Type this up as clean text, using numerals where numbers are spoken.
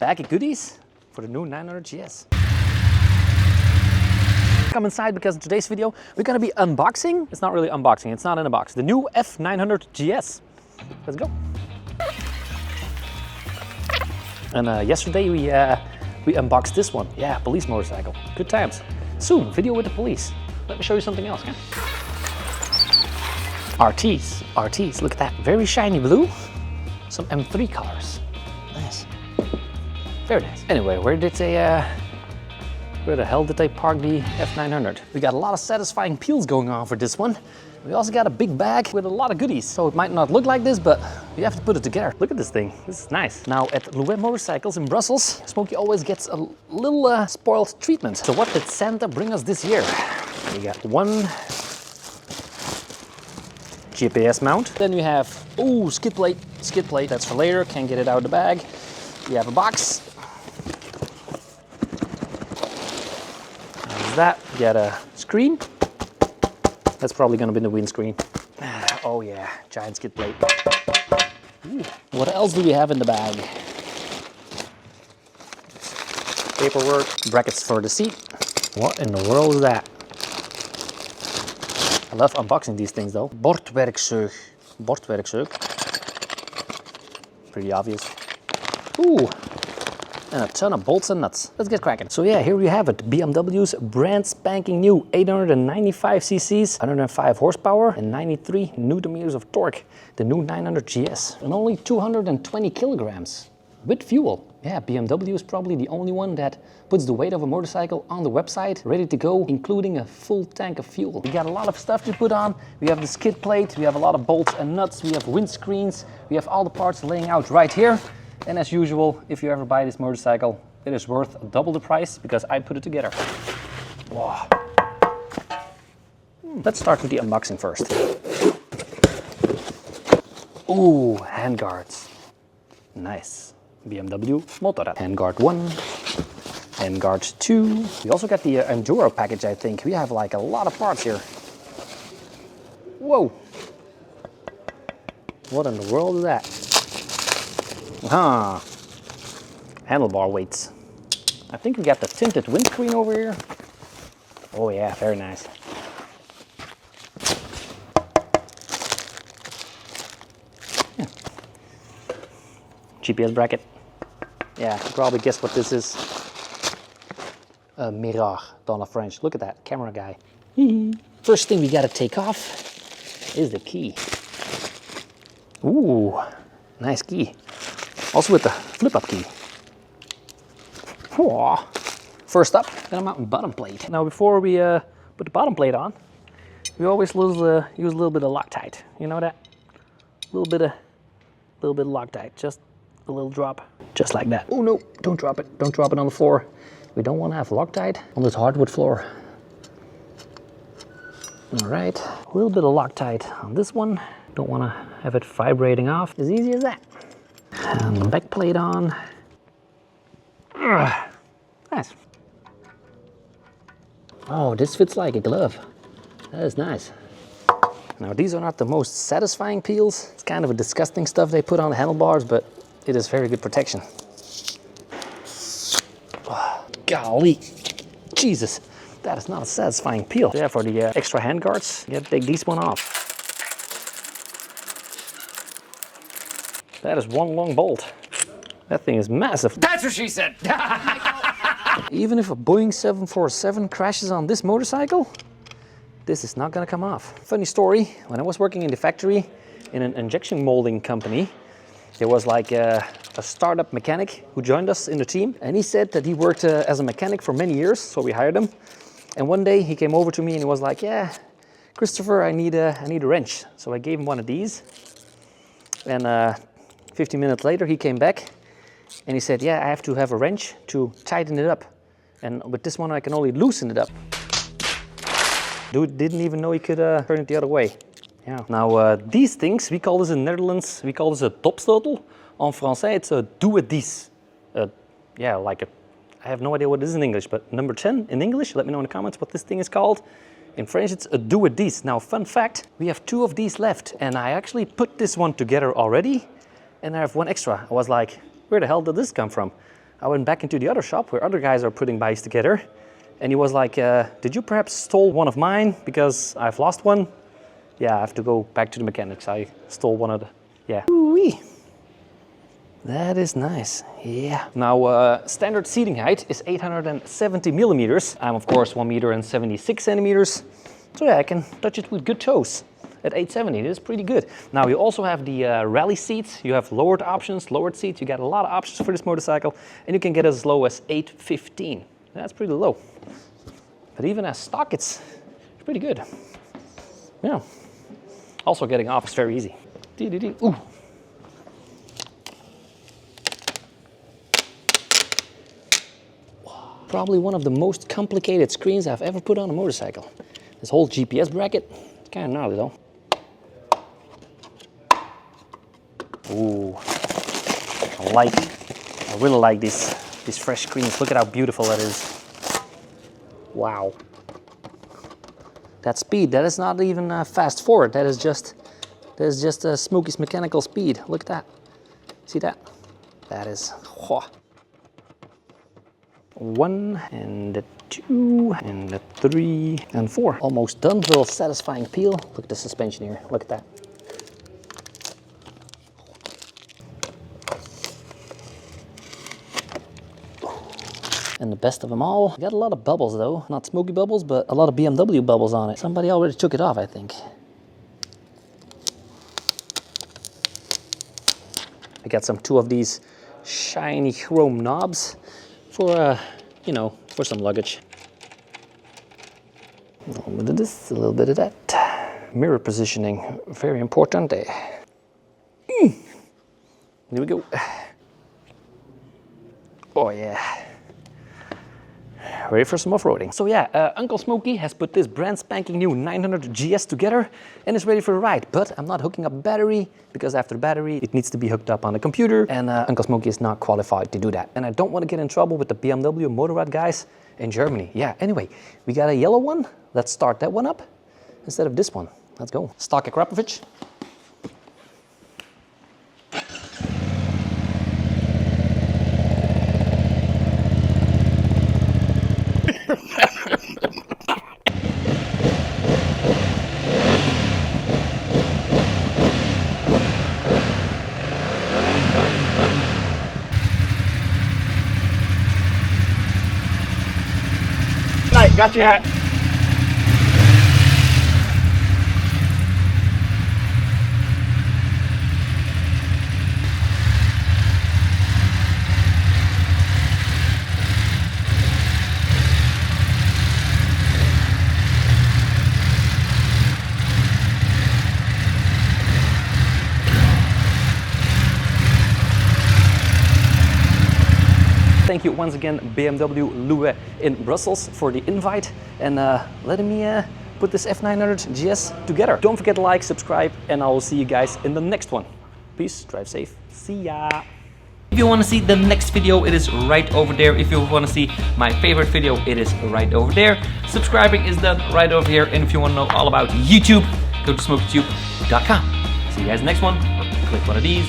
bag of goodies for the new 900 GS. Come inside because in today's video we're gonna be unboxing. It's not really unboxing, it's not in a box. The new F900 GS. Let's go. And yesterday we unboxed this one. Yeah, police motorcycle. Good times. Soon, video with the police. Let me show you something else. Okay? RTs, look at that. Very shiny blue. Some M3 colors. Nice. Very nice. Anyway, where the hell did they park the F900? We got a lot of satisfying peels going on for this one. We also got a big bag with a lot of goodies. So it might not look like this, but we have to put it together. Look at this thing, this is nice. Now at Louyet Motorcycles in Brussels, Smokey always gets a little spoiled treatment. So what did Santa bring us this year? We got one GPS mount. Then we have, oh, skid plate, that's for later, can't get it out of the bag. We have a box. There's that, we got a screen. That's probably gonna be the windscreen. Oh yeah, giant skid plate. Ooh. What else do we have in the bag? Paperwork, brackets for the seat. What in the world is that? I love unboxing these things though. Bordwerkzeug. Pretty obvious. Ooh. And a ton of bolts and nuts. Let's get cracking. So yeah, here we have it. BMW's brand spanking new 895 cc's, 105 horsepower and 93 newton meters of torque. The new 900 GS. And only 220 kilograms with fuel. Yeah, BMW is probably the only one that puts the weight of a motorcycle on the website, ready to go, including a full tank of fuel. We got a lot of stuff to put on. We have the skid plate, we have a lot of bolts and nuts, we have windscreens, we have all the parts laying out right here. And as usual, if you ever buy this motorcycle, it is worth double the price because I put it together. Wow. Let's start with the unboxing first. Ooh, handguards. Nice. BMW Motorrad. Handguard 1, handguard 2. We also got the Enduro package, I think. We have like a lot of parts here. Whoa. What in the world is that? Ah, handlebar weights. I think we got the tinted windscreen over here. Oh yeah, very nice. Yeah. GPS bracket. Yeah, you probably guess what this is. A mirror, dans la French. Look at that, camera guy. First thing we gotta take off is the key. Ooh, nice key. Also with the flip-up key. Whoa. First up, got a mount and bottom plate. Now before we put the bottom plate on, we always use a little bit of Loctite. You know that? A little bit of Loctite, just a little drop, just like that. Oh no, don't drop it. Don't drop it on the floor. We don't want to have Loctite on this hardwood floor. All right, a little bit of Loctite on this one. Don't want to have it vibrating off. As easy as that. And the back plate on. Nice. Oh, this fits like a glove. That is nice. Now these are not the most satisfying peels. It's kind of a disgusting stuff they put on the handlebars, but it is very good protection. Oh, golly, Jesus, that is not a satisfying peel. Yeah, for the extra hand guards, you have to take these one off. That is one long bolt. That thing is massive. That's what she said. Even if a Boeing 747 crashes on this motorcycle, this is not gonna come off. Funny story, when I was working in the factory in an injection molding company, there was like a startup mechanic who joined us in the team, and he said that he worked as a mechanic for many years, so we hired him. And one day he came over to me and he was like, yeah, Christopher, I need a wrench. So I gave him one of these. And 15 minutes later, he came back and he said, yeah, I have to have a wrench to tighten it up. And with this one, I can only loosen it up. Dude didn't even know he could turn it the other way. Yeah. Now, these things, we call this in Netherlands, we call this a topstotel. En français, it's a doe-het-dies. Yeah, like I have no idea what it is in English, but number 10 in English, let me know in the comments what this thing is called. In French, it's a doe-het-dies. Now, fun fact, we have 2 of these left, and I actually put this one together already. And I have one extra. I was like, where the hell did this come from? I went back into the other shop where other guys are putting bikes together. And he was like, did you perhaps stole one of mine because I've lost one? Yeah, I have to go back to the mechanics. I stole one of the, yeah. Ooh-wee. That is nice, yeah. Now, standard seating height is 870 millimeters. I'm of course 1 meter and 76 centimeters. So yeah, I can touch it with good toes. At 870, it is pretty good. Now you also have the rally seats. You have lowered options, lowered seats. You got a lot of options for this motorcycle, and you can get as low as 815. That's pretty low. But even as stock, it's pretty good. Yeah. Also getting off is very easy. Ooh. Probably one of the most complicated screens I've ever put on a motorcycle. This whole GPS bracket, it's kind of gnarly though. Ooh, I really like these fresh screens. Look at how beautiful that is. Wow. That speed, that is not even fast forward. That is just Smokey's mechanical speed. Look at that. See that? That is. Whoa. 1 and a 2 and a 3 and 4. Almost done. Real satisfying peel. Look at the suspension here. Look at that. And the best of them all, got a lot of bubbles though. Not Smokey bubbles, but a lot of BMW bubbles on it. Somebody already took it off, I think. I got two of these shiny chrome knobs for, you know, for some luggage. A little bit of this, a little bit of that. Mirror positioning, very important. Here we go. Oh yeah. Ready for some off-roading. So yeah, Uncle Smokey has put this brand spanking new 900 GS together and is ready for a ride. But I'm not hooking up battery because after the battery, it needs to be hooked up on the computer, and Uncle Smokey is not qualified to do that. And I don't want to get in trouble with the BMW Motorrad guys in Germany. Yeah, anyway, we got a yellow one. Let's start that one up instead of this one. Let's go. Stock Akrapovic. Got your hat. Thank you once again, BMW Louyet in Brussels, for the invite and letting me put this F900 GS together. Don't forget to like, subscribe, and I will see you guys in the next one. Peace, drive safe, see ya! If you want to see the next video, it is right over there. If you want to see my favorite video, it is right over there. Subscribing is done right over here. And if you want to know all about YouTube, go to smokeytube.com. See you guys next one, or click one of these.